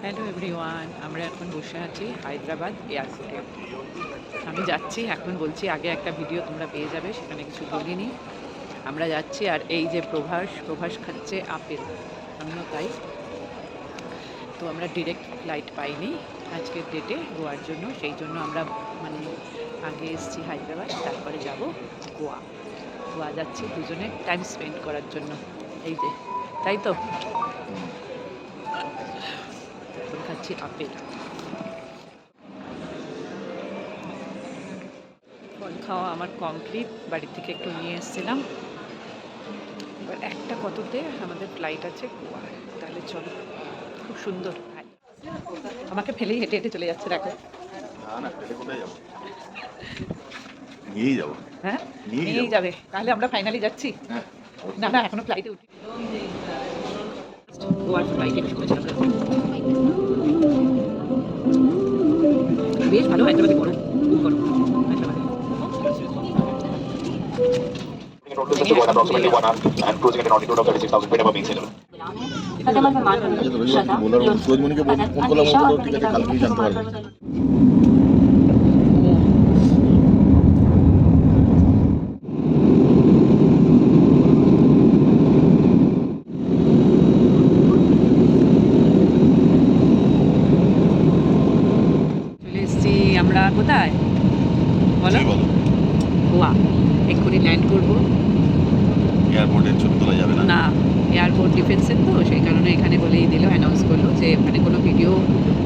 Hello everyone, আমরা এখন বসে আছি হায়দ্রাবাদ এয়ারপোর্টে। আমি যাচ্ছি, এখন বলছি আগে একটা ভিডিও তোমরা পেয়ে যাবে, সেখানে কিছু বলিনি। আমরা যাচ্ছি আর এই যে প্রভাস খাচ্ছে আপেল, আমিও তাই। তো আমরা ডিরেক্ট ফ্লাইট পাইনি আজকের ডেটে গোয়ার জন্য, সেই জন্য আমরা মানে আগে এসেছি হায়দ্রাবাদ, তারপরে যাব গোয়া। গোয়া যাচ্ছি দুজনে টাইম স্পেন্ড করার জন্য। এই যে, তাই তো, এখন খাচ্ছি আপেল। ফল খাওয়া আমার কমপ্লিট, বাড়ি থেকে একটু নিয়ে এসেছিলাম। এবার একটা কততে আমাদের ফ্লাইট আছে গোয়া, তাহলে চলো। খুব সুন্দর, আমাকে ফেলেই হেঁটে হেঁটে চলে যাচ্ছে, দেখো। না ফেলে কোথায় যাবো? নিয়েই যাবো। হ্যাঁ, নিয়েই নিয়েই যাবো। যাবে, তাহলে আমরা ফাইনালি যাচ্ছি। হ্যাঁ। না না, এখনো ফ্লাইটে উঠি। গোয়ার ফ্লাইটে করেছিলাম, বেশ ভালো। হায়দ্রাবাদে গরম, খুব গরম হায়দ্রাবাদে। Total distance to Goa approximately 1 hour and cruising at an altitude of 36,000 feet above mean sea level. সুরজমণিকে ফোন করলাম, ও বললো ঠিক আছে কালকেই জানতে পারবে। চলে এসেছি আমরা কোথায় বলো? গোয়া। এক্ষুনি ল্যান্ড করবো। এয়ারপোর্টের ছবি তোলা যাবে না। না, এয়ারপোর্ট ডিফেন্সের তো, সেই কারণে এখানে বলেই দিল, অ্যানাউন্স করলো যে এখানে কোনো ভিডিও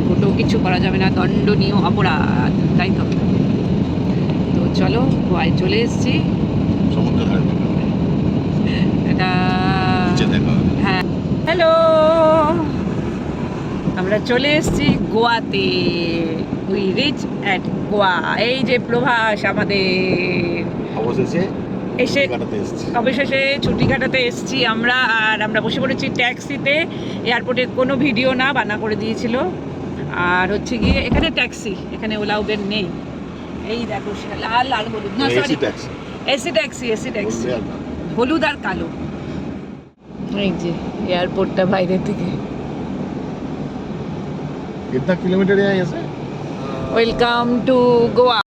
ফটো কিছু করা যাবে না, দণ্ডনীয় অপরাধ, তাই তো। তো চলো, গোয়ায় চলে এসেছি। সমুদ্র ধারে এটা নিচে দেখা হবে। হ্যাঁ, হ্যালো, আমরা চলে এসেছি গোয়াতে। We reach at Goa. এই যে প্রভাস আমাদের অবশেষে এসে কাটাতে এসেছি। অবশেষে ছুটি কাটাতে এসেছি আমরা। আর আমরা বসে পড়েছি ট্যাক্সিতে। এয়ারপোর্টে কোনো ভিডিও না, বানা করে দিয়েছিল। আর হচ্ছে গিয়ে এখানে ট্যাক্সি, এখানে ওলা উবের নেই। এই দেখো সেটা লাল লাল হলুদ, না সরি, ট্যাক্সি। এসি ট্যাক্সি, হলুদ আর কালো। এই যে এয়ারপোর্টটা বাইরে থেকে। कितना किलोमीटर यहाँ से? Welcome to Goa.